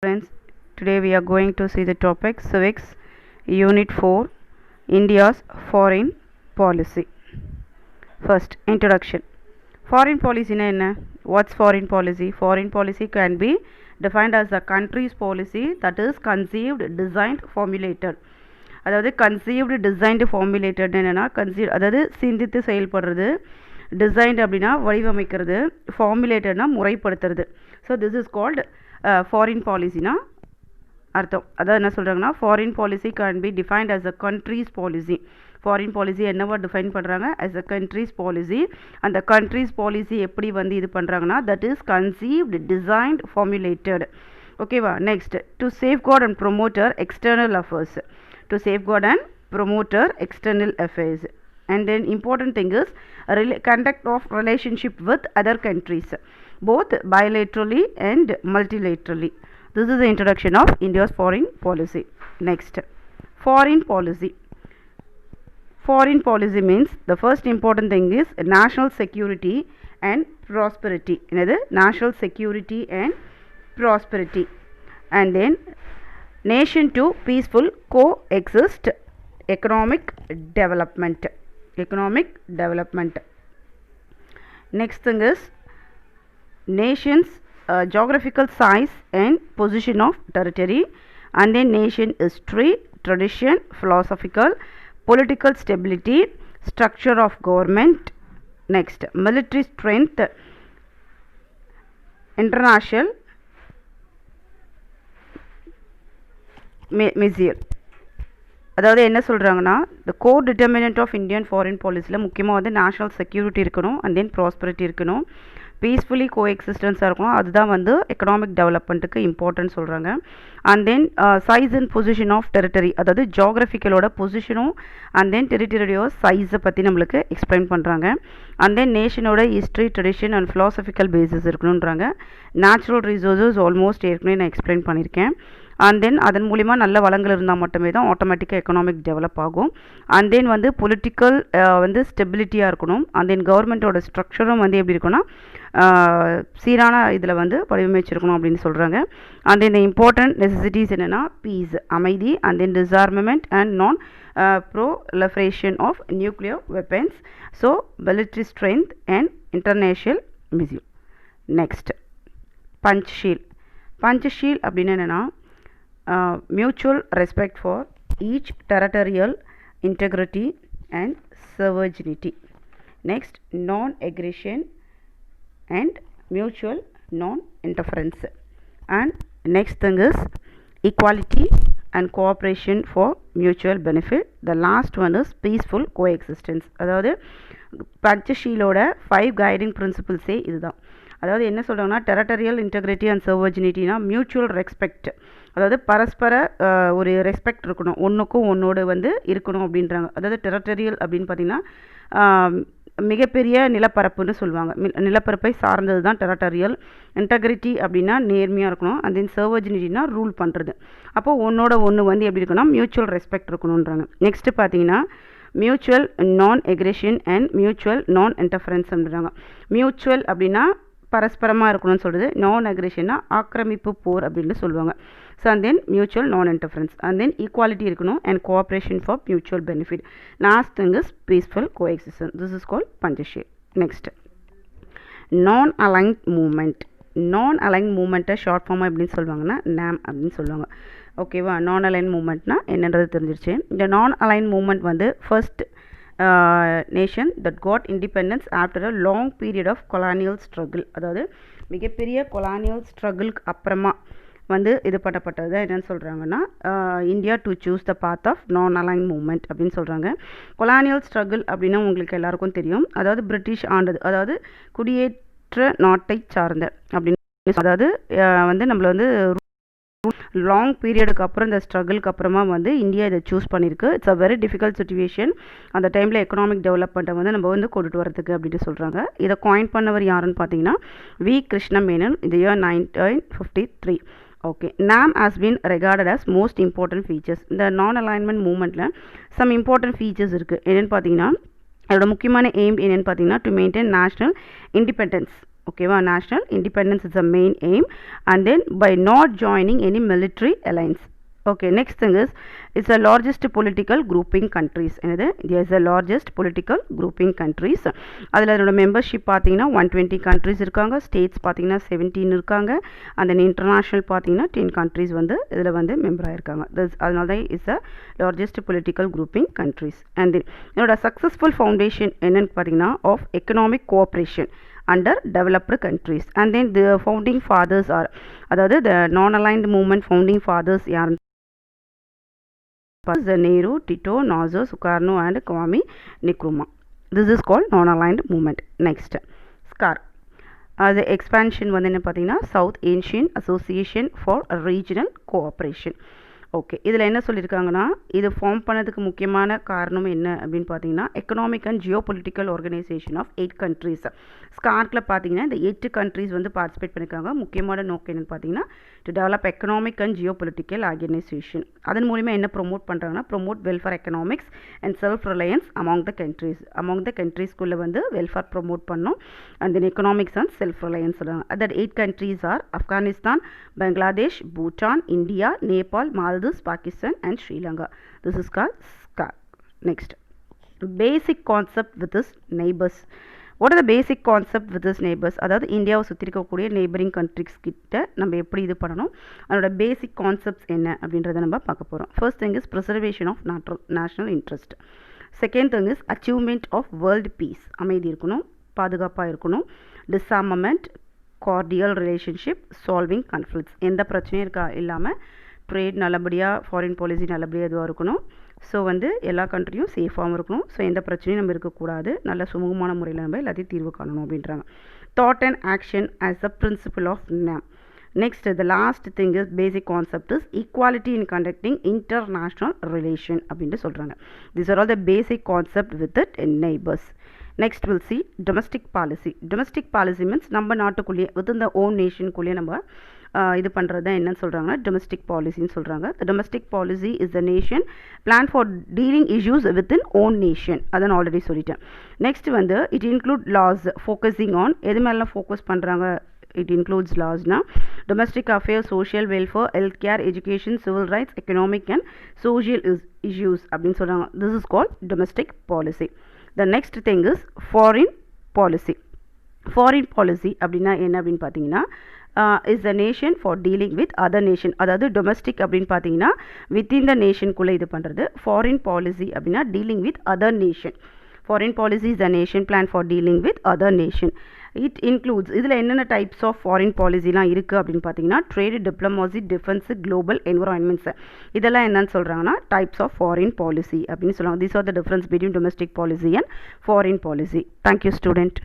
Friends, today we are going to see the topic Civics Unit 4 India's Foreign Policy. First, introduction. Foreign policy na enna? What's foreign policy? Foreign policy can be defined as a country's policy that is conceived, designed, formulated. அதாவது conceived designed formulated என்னென்னா அதாவது சிந்தித்து செயல்படுறது, designed அப்படின்னா வடிவமைக்கிறது, ஃபார்முலேட்டட்னா முறைப்படுத்துறது. So this is called foreign பாலிசினா அர்த்தம். அதாவது என்ன சொல்கிறாங்கன்னா foreign policy can be defined as a country's policy. Foreign policy என்னவா டிஃபைன் பண்ணுறாங்க? As a country's policy. அந்த கண்ட்ரீஸ் பாலிசி எப்படி இது பண்ணுறாங்கன்னா that is conceived, designed, formulated. ஓகேவா? Next, to safeguard and promoter external affairs. To safeguard and promote external affairs. And then important thing is conduct of relationship with other countries, both bilaterally and multilaterally. This is the introduction of India's foreign policy. Next, foreign policy. Foreign policy means the first important thing is national security and prosperity. Another, national security and prosperity. And then nation to peaceful coexist, economic development. Next thing is nation's geographical size and position of territory, and then nation history, tradition, philosophical, political stability, structure of government. Next, military strength, international மெசியர். அதாவது என்ன சொல்கிறாங்கன்னா the core determinant of Indian foreign பாலிசியில் முக்கியமாக national security இருக்கணும், and then prosperity இருக்கணும், peacefully கோ எக்ஸிஸ்டன்ஸாக இருக்கணும். அதுதான் எக்கனாமிக் டெவலப்மெண்ட்டுக்கு இம்பார்ட்டன்ட் சொல்கிறாங்க. And then size and position of territory, அதாவது ஜியாகிரபிக்கலோட பொசிஷனும் அண்ட் தென் டெரிட்டரியோட சைஸை பற்றி நம்மளுக்கு எக்ஸ்பிளைன் பண்ணுறாங்க. அண்ட் தென் நேஷனோட history, tradition and philosophical basis இருக்கணுன்றாங்க. நேச்சுரல் ரிசோர்ஸஸ் ஆல்மோஸ்ட் ஏற்கனவே நான் எக்ஸ்பிளைன் பண்ணியிருக்கேன். அண்ட் தென் அதன் மூலிமா நல்ல வளங்கள் இருந்தால் மட்டுமே தான் ஆட்டோமேட்டிக்காக எக்கனாமிக் டெவலப் ஆகும். அண்ட் தென் பொலிட்டிக்கல் ஸ்டெபிலிட்டியாக இருக்கணும். அண்ட் தென் கவர்மெண்ட்டோட ஸ்ட்ரக்சரும் எப்படி இருக்குன்னா சீரான இதில் வடிவமைச்சிருக்கணும் அப்படின்னு சொல்கிறாங்க. அண்ட் தென் இம்பார்ட்டன்ட் நெசசிட்டிஸ் என்னென்னா பீஸ், அமைதி, and then disarmament and non proliferation of nuclear weapons, so military strength and international museum. Next, Panchsheel. Panchsheel அப்படின்னு என்னென்னா mutual respect for each territorial integrity and sovereignty. Next, non-aggression and mutual non-interference. And next thing is equality and cooperation for mutual benefit. The last one is peaceful coexistence. அதாவது பஞ்சஷீலோட 5 guiding principles இதுதான். அதாவது என்ன சொல்கிறாங்கன்னா territorial integrity and சர்வர்ஜினிட்டினா mutual respect, அதாவது பரஸ்பர ஒரு respect இருக்கணும், ஒன்றுக்கும் ஒன்றோடு இருக்கணும் அப்படின்றாங்க. அதாவது டெரிட்டரியல் அப்படின்னு பார்த்திங்கன்னா மிகப்பெரிய நிலப்பரப்புன்னு சொல்லுவாங்க. நிலப்பரப்பை சார்ந்தது தான் டெரிட்டரியல். இன்டெகிரிட்டி அப்படின்னா நேர்மையாக இருக்கணும். அண்ட் தென் சர்வர்ஜினிட்டினா ரூல் பண்ணுறது. அப்போது ஒன்றோட ஒன்று எப்படி இருக்குன்னா மியூச்சுவல் ரெஸ்பெக்ட் இருக்கணுன்றாங்க. நெக்ஸ்ட்டு பார்த்தீங்கன்னா மியூச்சுவல் நான் எக்ரெஷன் அண்ட் மியூச்சுவல் நான் இன்டர்ஃபரன்ஸ் அப்படின்றாங்க. மியூச்சுவல் அப்படின்னா பரஸ்பரமாக இருக்கணும்னு சொல்கிறது, நான் அக்ரெஷன்னா ஆக்கிரமிப்பு போர் அப்படின்னு சொல்லுவாங்க. So and then mutual non interference, and then equality இருக்கணும் and cooperation for mutual benefit. Last thing is peaceful coexistence. This is called Panchsheel. Next, non aligned movement. Non aligned மூமெண்ட்டை ஷார்ட் ஃபார்மாக எப்படின்னு சொல்லுவாங்கன்னா NAM அப்படின்னு சொல்லுவாங்க. ஓகேவா? நான் அலைன் மூமெண்ட்னா என்னன்றது தெரிஞ்சிருச்சு. இந்த non aligned movement first nation that got independence after a long period of colonial struggle. அதாவது மிகப்பெரிய கொலானியல் ஸ்ட்ரகிள்க்கு அப்புறமா இது பண்ணப்பட்டது தான் என்னென்னு சொல்கிறாங்கன்னா India to choose the path of non aligned movement அப்படின்னு சொல்கிறாங்க. கொலானியல் ஸ்ட்ரகிள் அப்படின்னா உங்களுக்கு எல்லாருக்கும் தெரியும். அதாவது பிரிட்டிஷ் ஆண்டது, அதாவது குடியேற்ற நாட்டை சார்ந்த அப்படின்னு, அதாவது நம்மளை லாங் பீரியடுக்கு அப்புறம் இந்த ஸ்ட்ரகிள்க்கு அப்புறமா இந்தியா இதை சூஸ் பண்ணியிருக்கு. It's a very difficult situation. அந்த டைமில் எக்கனாமிக் டெவலப்மெண்ட்டை நம்ம கொண்டுட்டு வரதுக்கு அப்படின்னு சொல்கிறாங்க. இதை காயின் பண்ணவர் யாருன்னு பார்த்தீங்கன்னா வி கிருஷ்ண மேனன், இந்த year 1953. Okay, NAM has been regarded as most important features. இந்த நான் அலைன்மெண்ட் மூமெண்ட்டில் சம் இம்பார்ட்டன்ட் ஃபீச்சர்ஸ் இருக்குது. என்னென்னு பார்த்தீங்கன்னா அதோட முக்கியமான எய்ம் என்னென்னு பார்த்தீங்கன்னா டு மெயின்டைன் நேஷ்னல் இண்டிபெண்டன்ஸ் ஓகேவா. national independence is the main aim, and then by not joining any military alliance. Okay, next thing is it's the largest political grouping countries. என்னது, India is the largest political grouping countries. அதில் அதோட membership பார்த்தீங்கன்னா 120 countries இருக்காங்க, states பார்த்தீங்கன்னா 17 இருக்காங்க, and then international பார்த்தீங்கன்னா 10 countries வந்து இதில் வந்து மெம்பர் ஆயிருக்காங்க. அதனால தான் is the largest political grouping countries. and then என்னோட சக்ஸஸ்ஃபுல் ஃபவுண்டேஷன் என்னன்னு பார்த்தீங்கன்னா of economic cooperation under developed countries. and then the founding fathers are, அதாவது the non-aligned movement founding fathers யாருன்னு Nehru, Tito, Nassau, Sukarno and Kwame Nkrumah. This is called non-aligned movement. Next, SCAR. The expansion வந்து என்ன பார்த்தீங்கன்னா South Asian Association for Regional Cooperation. Okay, இதில் என்ன சொல்லியிருக்காங்கன்னா, இது form பண்ணதுக்கு முக்கியமான காரணம் என்ன அப்படின்னு பார்த்தீங்கன்னா economic and Jio political organisation of 8 countries. ஸ்கார்க்கில் பார்த்தீங்கன்னா இந்த 8 countries வந்து பார்ட்டிசிபேட் பண்ணியிருக்காங்க. முக்கியமான நோக்கம் என்னென்னு பார்த்தீங்கன்னா to develop economic and Jio political organisation. அதன் மூலிமா என்ன ப்ரொமோட் பண்ணுறாங்கன்னா promote welfare economics and self reliance among the கண்ட்ரீஸ்குள்ளே வந்து வெல்ஃபேர் ப்ரொமோட் பண்ணோம். And then economics and self reliance சொல்கிறாங்க. அதட் 8 countries are Afghanistan, Bangladesh, Bhutan, India, Nepal, Maldives, Pakistan and Sri Lanka. This is called SCAR. Next, basic concept with its neighbors. What are the basic concept with its neighbors? அதாவது இந்தியாவை சுற்றி இருக்கக்கூடிய neighbouring countries கிட்ட நம்ம எப்படி இது பண்ணணும், அதோட பேசிக் கான்செப்ட்ஸ் என்ன அப்படின்றத நம்ம பார்க்க போகிறோம். First thing is preservation of national interest. Second thing is achievement of world peace, அமைதி இருக்கணும், பாதுகாப்பாக இருக்கணும். Disarmament, cordial relationship, solving conflicts, எந்த பிரச்சனையும் இருக்கா இல்லாமல் ட்ரேட் நல்லபடியாக, ஃபாரின் பாலிசி நல்லபடியாக இதுவாக இருக்கணும். ஸோ வந்து எல்லா கண்ட்ரியும் சேஃபாகவும் இருக்கணும். ஸோ எந்த பிரச்சனையும் நம்ம இருக்கக்கூடாது, நல்ல சுமூகமான முறையில் நம்ம எல்லாத்தையும் தீர்வு காணணும் அப்படின்றாங்க. Thought and action as a principle of NAM. Next the last thing is basic concept is equality in conducting international relation அப்படின்ட்டு சொல்கிறாங்க. This are all the basic concept with it in neighbours. Next we'll see domestic policy. Domestic policy means நம்ம நாட்டுக்குள்ளேயே within the own nationக்குள்ளேயே நம்ம இது பண்ணுறது தான் என்னன்னு சொல்கிறாங்கன்னா domestic policyன்னு சொல்கிறாங்க. The domestic policy is the nation plan for dealing issues within own nation. அதான் already சொல்லிட்டேன். நெக்ஸ்ட் வந்து it include laws focusing on எது மேலாம் ஃபோக்கஸ் பண்ணுறாங்க. It includes laws now domestic affairs, social welfare, healthcare, education, civil rights, economic and social issues அப்படின்னு சொல்கிறாங்க. This is called domestic policy. The next thing is foreign policy. Foreign policy அப்படின்னா என்ன அப்படின்னு பார்த்தீங்கன்னா is the nation for dealing with other nation. அதாவது domestic அப்படின்னு பார்த்தீங்கன்னா within the nationக்குள்ளே இது பண்ணுறது. foreign policy அப்படின்னா dealing with other nation. foreign policy is the nation plan for dealing with other nation. It includes இதில் என்னென்ன டைப்ஸ் ஆஃப் ஃபாரின் பாலிசிலாம் இருக்குது அப்படின்னு பார்த்தீங்கன்னா ட்ரேடு, டிப்ளமசி, டிஃபென்ஸு, குளோபல் என்விரான்மெண்ட்ஸு, இதெல்லாம் என்னன்னு சொல்கிறாங்கன்னா டைப்ஸ் ஆஃப் ஃபாரின் பாலிசி அப்படின்னு சொல்லுவாங்க. These are the difference between domestic policy and foreign policy. Thank you student.